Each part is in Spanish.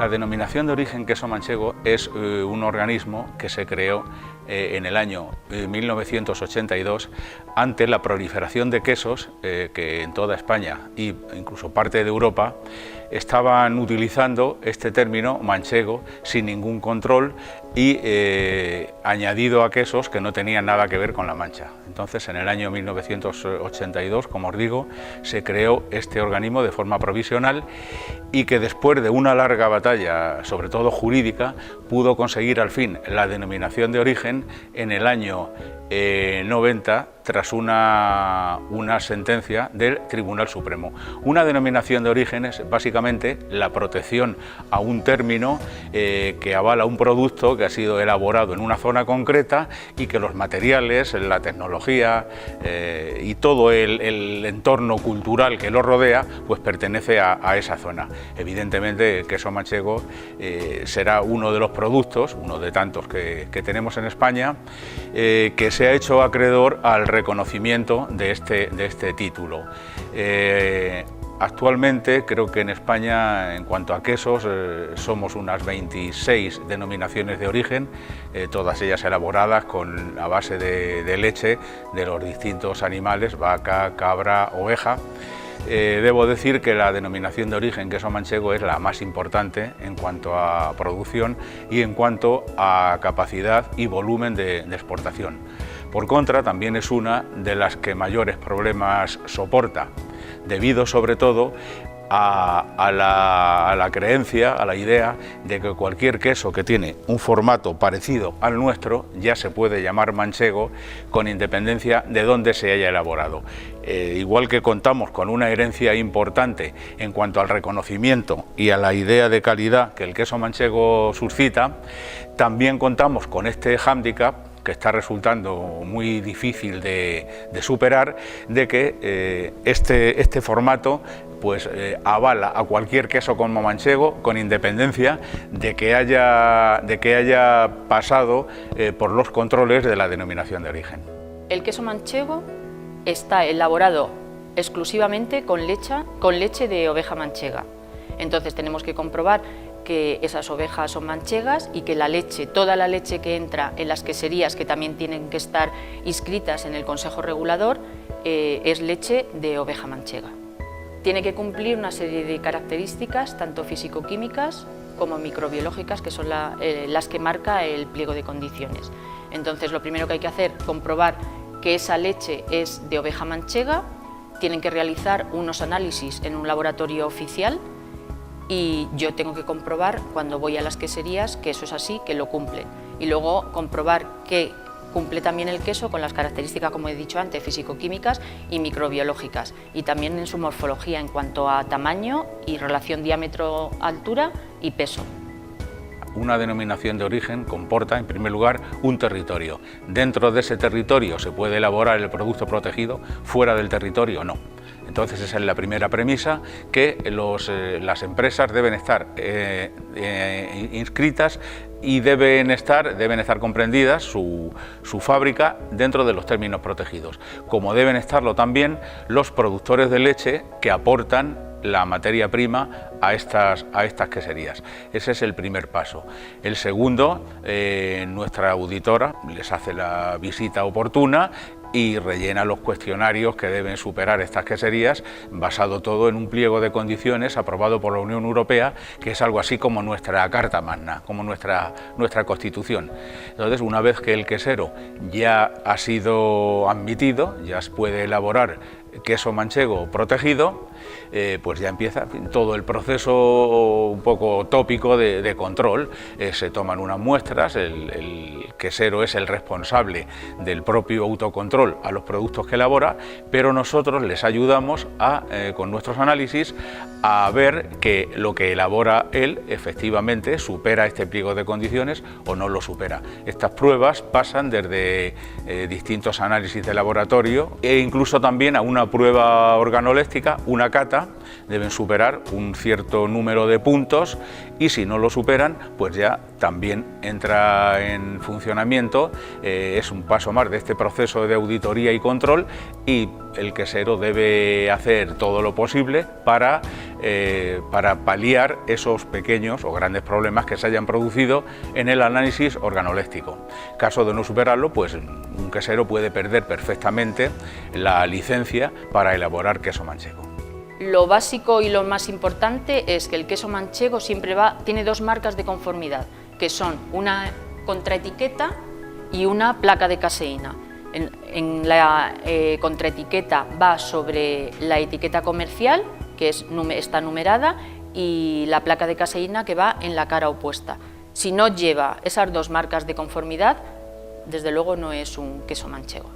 La denominación de origen queso manchego es un organismo que se creó en el año 1982 ante la proliferación de quesos que en toda España e incluso parte de Europa estaban utilizando este término manchego sin ningún control y añadido a quesos que no tenían nada que ver con la Mancha. Entonces, en el año 1982, como os digo, se creó este organismo de forma provisional y que después de una larga batalla, sobre todo jurídica, pudo conseguir al fin la denominación de origen en el año 90 tras una sentencia del Tribunal Supremo. Una denominación de origen es básicamente la protección a un término que avala un producto que ha sido elaborado en una zona concreta y que los materiales, la tecnología y todo el entorno cultural que lo rodea pues pertenece a esa zona. Evidentemente el queso manchego será uno de los productos, uno de tantos que tenemos en España, que se ha hecho acreedor al reconocimiento de este título. Actualmente creo que en España, en cuanto a quesos, somos unas 26 denominaciones de origen, todas ellas elaboradas a base de leche de los distintos animales, vaca, cabra, oveja. Debo decir que la denominación de origen queso manchego es la más importante en cuanto a producción y en cuanto a capacidad y volumen de exportación. Por contra, también es una de las que mayores problemas soporta, debido sobre todo a la creencia, a la idea de que cualquier queso que tiene un formato parecido al nuestro ya se puede llamar manchego con independencia de dónde se haya elaborado. Igual que contamos con una herencia importante en cuanto al reconocimiento y a la idea de calidad que el queso manchego suscita, también contamos con este hándicap que está resultando muy difícil de superar, de que este formato pues avala a cualquier queso como manchego con independencia de que haya pasado por los controles de la denominación de origen. El queso manchego está elaborado exclusivamente con leche de oveja manchega. Entonces tenemos que comprobar que esas ovejas son manchegas y que la leche, toda la leche que entra en las queserías, que también tienen que estar inscritas en el Consejo Regulador, es leche de oveja manchega. Tiene que cumplir una serie de características, tanto físico-químicas como microbiológicas, que son las que marca el pliego de condiciones. Entonces, lo primero que hay que hacer es comprobar que esa leche es de oveja manchega. Tienen que realizar unos análisis en un laboratorio oficial y yo tengo que comprobar cuando voy a las queserías que eso es así, que lo cumplen. Y luego comprobar que cumple también el queso con las características, como he dicho antes, físico-químicas y microbiológicas, y también en su morfología en cuanto a tamaño y relación diámetro-altura y peso. Una denominación de origen comporta, en primer lugar, un territorio. Dentro de ese territorio se puede elaborar el producto protegido, fuera del territorio no. Entonces esa es la primera premisa, que las empresas deben estar inscritas y deben estar comprendidas su fábrica dentro de los términos protegidos, como deben estarlo también los productores de leche que aportan la materia prima a estas queserías. Ese es el primer paso. El segundo, nuestra auditora les hace la visita oportuna y rellena los cuestionarios que deben superar estas queserías, basado todo en un pliego de condiciones aprobado por la Unión Europea, que es algo así como nuestra Carta Magna, como nuestra Constitución. Entonces, una vez que el quesero ya ha sido admitido, ya puede elaborar queso manchego protegido, pues ya empieza todo el proceso un poco tópico de control. Se toman unas muestras, el quesero es el responsable del propio autocontrol a los productos que elabora, pero nosotros les ayudamos con nuestros análisis a ver que lo que elabora él efectivamente supera este pliego de condiciones o no lo supera. Estas pruebas pasan desde distintos análisis de laboratorio e incluso también a una prueba organoléptica, una cata. Deben superar un cierto número de puntos y si no lo superan, pues ya también entra en funcionamiento, es un paso más de este proceso de auditoría auditoría y control, y el quesero debe hacer todo lo posible para paliar esos pequeños o grandes problemas que se hayan producido en el análisis organoléctico. Caso de no superarlo, pues un quesero puede perder perfectamente la licencia para elaborar queso manchego. Lo básico y lo más importante es que el queso manchego siempre tiene dos marcas de conformidad, que son una contraetiqueta y una placa de caseína. En la contraetiqueta va sobre la etiqueta comercial, que está numerada, y la placa de caseína, que va en la cara opuesta. Si no lleva esas dos marcas de conformidad, desde luego no es un queso manchego.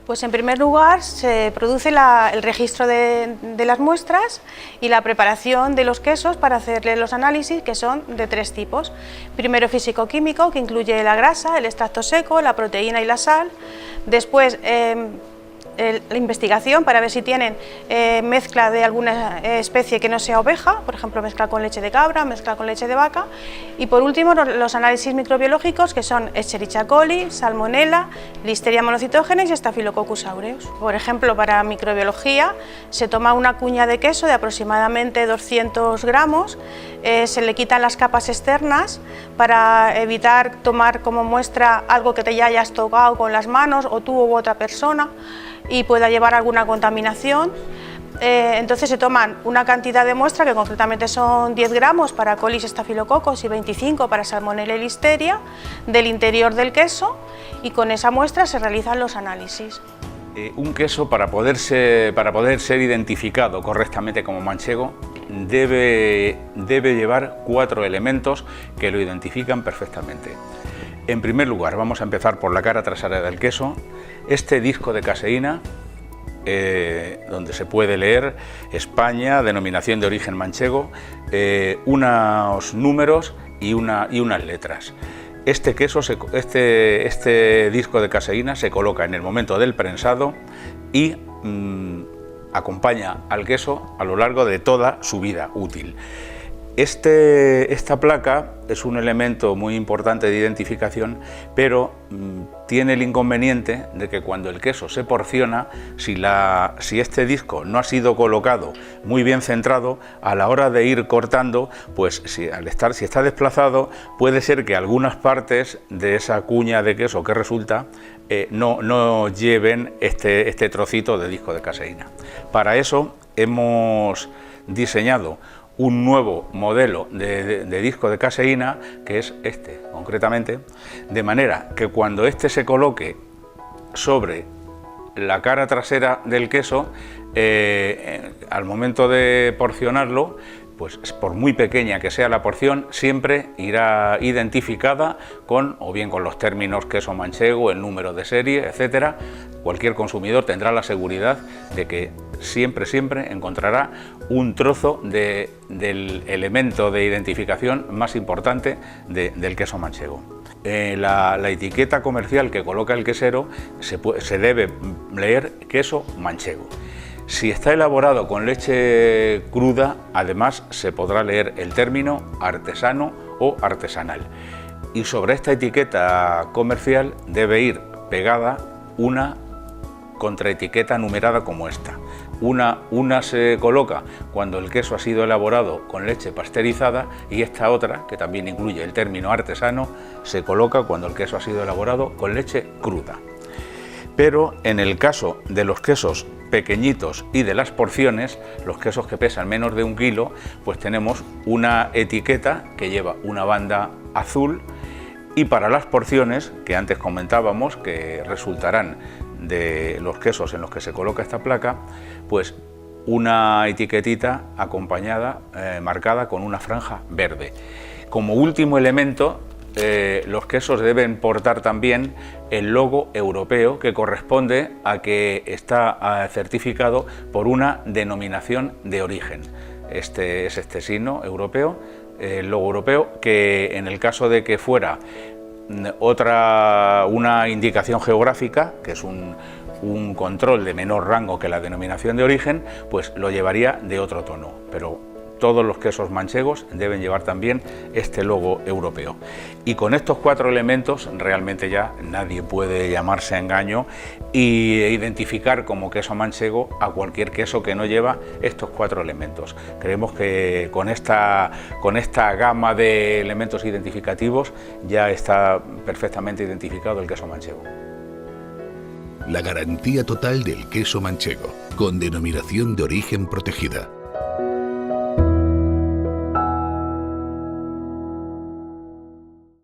Pues en primer lugar se produce el registro de las muestras y la preparación de los quesos para hacerle los análisis, que son de tres tipos. Primero físico-químico, que incluye la grasa, el extracto seco, la proteína y la sal. Después la investigación para ver si tienen mezcla de alguna especie que no sea oveja, por ejemplo mezcla con leche de cabra, mezcla con leche de vaca, y por último los análisis microbiológicos, que son Escherichia coli, Salmonella, Listeria monocytogenes y Staphylococcus aureus. Por ejemplo, para microbiología se toma una cuña de queso de aproximadamente 200 gramos, se le quitan las capas externas para evitar tomar como muestra algo que te ya hayas tocado con las manos o tú u otra persona y pueda llevar alguna contaminación. Entonces se toman una cantidad de muestra, que concretamente son 10 gramos para colis, estafilococos y 25 para salmonella y listeria, del interior del queso, y con esa muestra se realizan los análisis. Un queso, para poder ser identificado correctamente como manchego, debe llevar 4 elementos que lo identifican perfectamente. En primer lugar, vamos a empezar por la cara trasera del queso, este disco de caseína, donde se puede leer España, denominación de origen manchego, unos números y unas letras. Este disco de caseína se coloca en el momento del prensado y acompaña al queso a lo largo de toda su vida útil. Esta placa es un elemento muy importante de identificación, pero tiene el inconveniente de que cuando el queso se porciona, si este disco no ha sido colocado muy bien centrado, a la hora de ir cortando, pues si está desplazado, puede ser que algunas partes de esa cuña de queso que resulta no lleven este trocito de disco de caseína. Para eso hemos diseñado un nuevo modelo de disco de caseína, que es este concretamente, de manera que cuando este se coloque sobre la cara trasera del queso, al momento de porcionarlo, pues por muy pequeña que sea la porción, siempre irá identificada o bien con los términos queso manchego, el número de serie, etcétera. Cualquier consumidor tendrá la seguridad de que siempre encontrará un trozo del elemento de identificación más importante del queso manchego. La etiqueta comercial que coloca el quesero se debe leer queso manchego. Si está elaborado con leche cruda, además se podrá leer el término artesano o artesanal. Y sobre esta etiqueta comercial debe ir pegada una contraetiqueta numerada como esta. Una se coloca cuando el queso ha sido elaborado con leche pasteurizada, y esta otra, que también incluye el término artesano, se coloca cuando el queso ha sido elaborado con leche cruda. Pero en el caso de los quesos pequeñitos y de las porciones, los quesos que pesan menos de 1 kilo, pues tenemos una etiqueta que lleva una banda azul, y para las porciones que antes comentábamos, que resultarán de los quesos en los que se coloca esta placa, pues una etiquetita acompañada, marcada con una franja verde. Como último elemento, los quesos deben portar también el logo europeo, que corresponde a que está certificado por una denominación de origen. Este es este signo europeo, el logo europeo, que en el caso de que fuera una indicación geográfica, que es un control de menor rango que la denominación de origen, pues lo llevaría de otro tono, pero todos los quesos manchegos deben llevar también este logo europeo. Y con estos 4 elementos realmente ya nadie puede llamarse a engaño e identificar como queso manchego a cualquier queso que no lleva estos 4 elementos. Creemos que con esta gama de elementos identificativos ya está perfectamente identificado el queso manchego. La garantía total del queso manchego, con denominación de origen protegida.